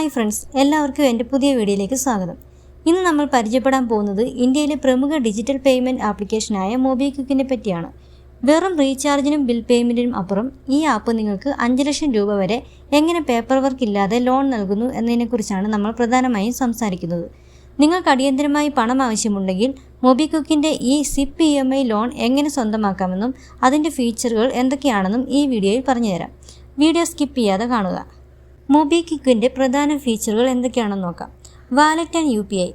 Hi friends, എല്ലാവർക്കും എൻ്റെ പുതിയ വീഡിയോയിലേക്ക് സ്വാഗതം. ഇന്ന് നമ്മൾ പരിചയപ്പെടാൻ പോകുന്നത് ഇന്ത്യയിലെ പ്രമുഖ ഡിജിറ്റൽ പേയ്മെൻറ്റ് ആപ്ലിക്കേഷനായ മൊബിക്വിക്കിനെ പറ്റിയാണ്. വെറും റീചാർജിനും ബിൽ പേയ്മെൻറ്റിനും അപ്പുറം ഈ ആപ്പ് നിങ്ങൾക്ക് 5 ലക്ഷം രൂപ വരെ എങ്ങനെ പേപ്പർ വർക്ക് ഇല്ലാതെ ലോൺ നൽകുന്നു എന്നതിനെക്കുറിച്ചാണ് നമ്മൾ പ്രധാനമായും സംസാരിക്കുന്നത്. നിങ്ങൾക്ക് അടിയന്തരമായി പണം ആവശ്യമുണ്ടെങ്കിൽ മൊബിക്വിക്കിൻ്റെ ഈ SIP EMI ലോൺ എങ്ങനെ സ്വന്തമാക്കാമെന്നും അതിൻ്റെ ഫീച്ചറുകൾ എന്തൊക്കെയാണെന്നും ഈ വീഡിയോയിൽ പറഞ്ഞുതരാം. വീഡിയോ സ്കിപ്പ് ചെയ്യാതെ കാണുക. മൊബിക്വിക്കിൻ്റെ പ്രധാന ഫീച്ചറുകൾ എന്തൊക്കെയാണെന്ന് നോക്കാം. Wallet and UPI.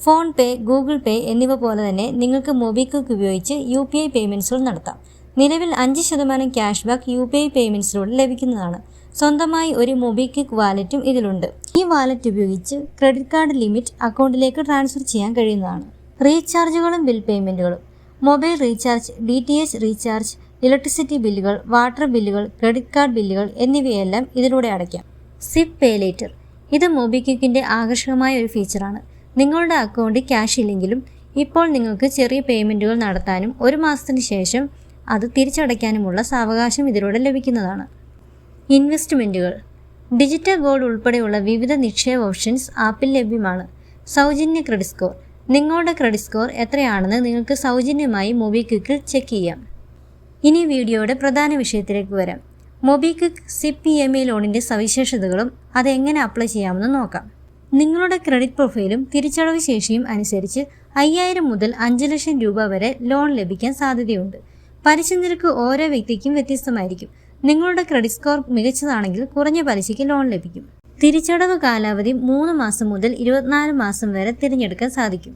PhonePe, Google Pay എന്നിവ പോലെ തന്നെ നിങ്ങൾക്ക് മൊബിക്വിക്ക് ഉപയോഗിച്ച് UPI പേയ്മെൻറ്റ്സുകൾ നടത്താം. നിലവിൽ 5% ക്യാഷ് ബാക്ക് UPI പേയ്മെൻറ്റ്സിലൂടെ ലഭിക്കുന്നതാണ്. സ്വന്തമായി ഒരു മൊബിക്വിക്ക് വാലറ്റും ഇതിലുണ്ട്. ഈ വാലറ്റ് ഉപയോഗിച്ച് ക്രെഡിറ്റ് കാർഡ് ലിമിറ്റ് അക്കൗണ്ടിലേക്ക് ട്രാൻസ്ഫർ ചെയ്യാൻ കഴിയുന്നതാണ്. റീചാർജുകളും ബിൽ പേയ്മെൻറ്റുകളും. Mobile recharge, DTH recharge, electricity ബില്ലുകൾ, വാട്ടർ ബില്ലുകൾ, ക്രെഡിറ്റ് കാർഡ് ബില്ലുകൾ എന്നിവയെല്ലാം ഇതിലൂടെ അടയ്ക്കാം. SIP pay later. ഇത് മൊബിക്വിക്കിൻ്റെ ആകർഷകമായ ഒരു ഫീച്ചറാണ്. നിങ്ങളുടെ അക്കൗണ്ടിൽ ക്യാഷ് ഇല്ലെങ്കിലും ഇപ്പോൾ നിങ്ങൾക്ക് ചെറിയ പേയ്മെൻറ്റുകൾ നടത്താനും 1 മാസത്തിന് ശേഷം അത് തിരിച്ചടയ്ക്കാനുമുള്ള സാവകാശം ഇതിലൂടെ ലഭിക്കുന്നതാണ്. ഇൻവെസ്റ്റ്മെൻറ്റുകൾ. ഡിജിറ്റൽ ഗോൾഡ് ഉൾപ്പെടെയുള്ള വിവിധ നിക്ഷേപ ഓപ്ഷൻസ് ആപ്പിൽ ലഭ്യമാണ്. സൗജന്യ ക്രെഡിറ്റ് സ്കോർ. നിങ്ങളുടെ ക്രെഡിറ്റ് സ്കോർ എത്രയാണെന്ന് നിങ്ങൾക്ക് സൗജന്യമായി മൊബിക്വിക്കിൽ ചെക്ക് ചെയ്യാം. ഇനി വീഡിയോയുടെ പ്രധാന വിഷയത്തിലേക്ക് വരാം. മൊബിക്വിക്ക് SIP EMI ലോണിൻ്റെ സവിശേഷതകളും അതെങ്ങനെ അപ്ലൈ ചെയ്യാമെന്ന് നോക്കാം. നിങ്ങളുടെ ക്രെഡിറ്റ് പ്രൊഫൈലും തിരിച്ചടവ് ശേഷിയും അനുസരിച്ച് 5000 മുതൽ 5 ലക്ഷം രൂപ വരെ ലോൺ ലഭിക്കാൻ സാധ്യതയുണ്ട്. പലിശ നിരക്ക് ഓരോ വ്യക്തിക്കും വ്യത്യസ്തമായിരിക്കും. നിങ്ങളുടെ ക്രെഡിറ്റ് സ്കോർ മികച്ചതാണെങ്കിൽ കുറഞ്ഞ പലിശയ്ക്ക് ലോൺ ലഭിക്കും. തിരിച്ചടവ് കാലാവധി 3 മാസം മുതൽ 24 മാസം വരെ തിരഞ്ഞെടുക്കാൻ സാധിക്കും.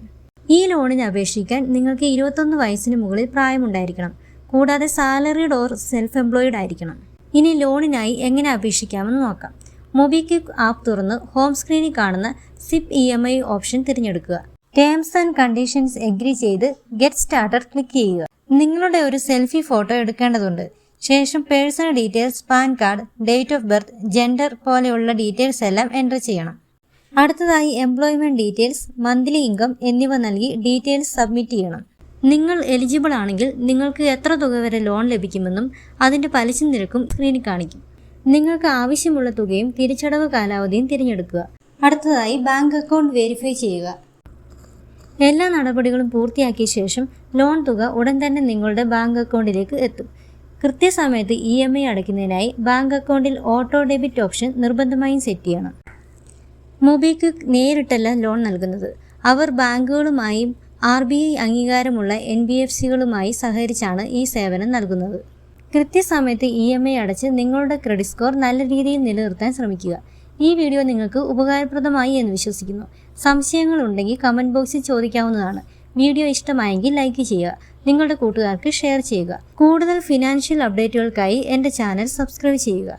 ഈ ലോണിന് അപേക്ഷിക്കാൻ നിങ്ങൾക്ക് 21 വയസ്സിന് മുകളിൽ പ്രായമുണ്ടായിരിക്കണം. കൂടാതെ സാലറീഡ് ഓർ സെൽഫ് എംപ്ലോയിഡ് ആയിരിക്കണം. ഇനി ലോണിനായി എങ്ങനെ അപേക്ഷിക്കാമെന്ന് നോക്കാം. മൊബിക്വിക്ക് ആപ്പ് തുറന്ന് ഹോം സ്ക്രീനിൽ കാണുന്ന SIP EMI ഓപ്ഷൻ തിരഞ്ഞെടുക്കുക. ടേംസ് ആൻഡ് കണ്ടീഷൻസ് എഗ്രി ചെയ്ത് ഗെറ്റ് സ്റ്റാർട്ടഡ് ക്ലിക്ക് ചെയ്യുക. നിങ്ങളുടെ ഒരു സെൽഫി ഫോട്ടോ എടുക്കേണ്ടതുണ്ട്. ശേഷം personal details, pan card, date of birth, gender പോലെയുള്ള ഡീറ്റെയിൽസ് എല്ലാം എൻ്റർ ചെയ്യണം. അടുത്തതായി എംപ്ലോയ്മെൻറ്റ് ഡീറ്റെയിൽസ്, മന്ത്ലി ഇൻകം എന്നിവ നൽകി ഡീറ്റെയിൽസ് സബ്മിറ്റ് ചെയ്യണം. നിങ്ങൾ എലിജിബിൾ ആണെങ്കിൽ നിങ്ങൾക്ക് എത്ര തുക വരെ ലോൺ ലഭിക്കുമെന്നും അതിൻ്റെ പലിശ നിരക്കും സ്ക്രീനിൽ കാണിക്കും. നിങ്ങൾക്ക് ആവശ്യമുള്ള തുകയും തിരിച്ചടവ് കാലാവധിയും തിരഞ്ഞെടുക്കുക. അടുത്തതായി ബാങ്ക് അക്കൗണ്ട് വെരിഫൈ ചെയ്യുക. എല്ലാ നടപടികളും പൂർത്തിയാക്കിയ ശേഷം ലോൺ തുക ഉടൻ തന്നെ നിങ്ങളുടെ ബാങ്ക് അക്കൗണ്ടിലേക്ക് എത്തും. കൃത്യസമയത്ത് EMI അടയ്ക്കുന്നതിനായി ബാങ്ക് അക്കൗണ്ടിൽ ഓട്ടോ ഡെബിറ്റ് ഓപ്ഷൻ നിർബന്ധമായും സെറ്റ് ചെയ്യണം. മൊബിക്വിക്ക് നേരിട്ടല്ല ലോൺ നൽകുന്നത്. അവർ ബാങ്കുകളുമായും RBI അംഗീകാരമുള്ള NBFCകളുമായി സഹകരിച്ചാണ് ഈ സേവനം നൽകുന്നത്. കൃത്യസമയത്ത് EMI അടച്ച് നിങ്ങളുടെ ക്രെഡിറ്റ് സ്കോർ നല്ല രീതിയിൽ നിലനിർത്താൻ ശ്രമിക്കുക. ഈ വീഡിയോ നിങ്ങൾക്ക് ഉപകാരപ്രദമായി എന്ന് വിശ്വസിക്കുന്നു. സംശയങ്ങളുണ്ടെങ്കിൽ കമൻറ്റ് ബോക്സിൽ ചോദിക്കാവുന്നതാണ്. വീഡിയോ ഇഷ്ടമായെങ്കിൽ ലൈക്ക് ചെയ്യുക. നിങ്ങളുടെ കൂട്ടുകാർക്ക് ഷെയർ ചെയ്യുക. കൂടുതൽ ഫിനാൻഷ്യൽ അപ്ഡേറ്റുകൾക്കായി എൻ്റെ ചാനൽ സബ്സ്ക്രൈബ് ചെയ്യുക.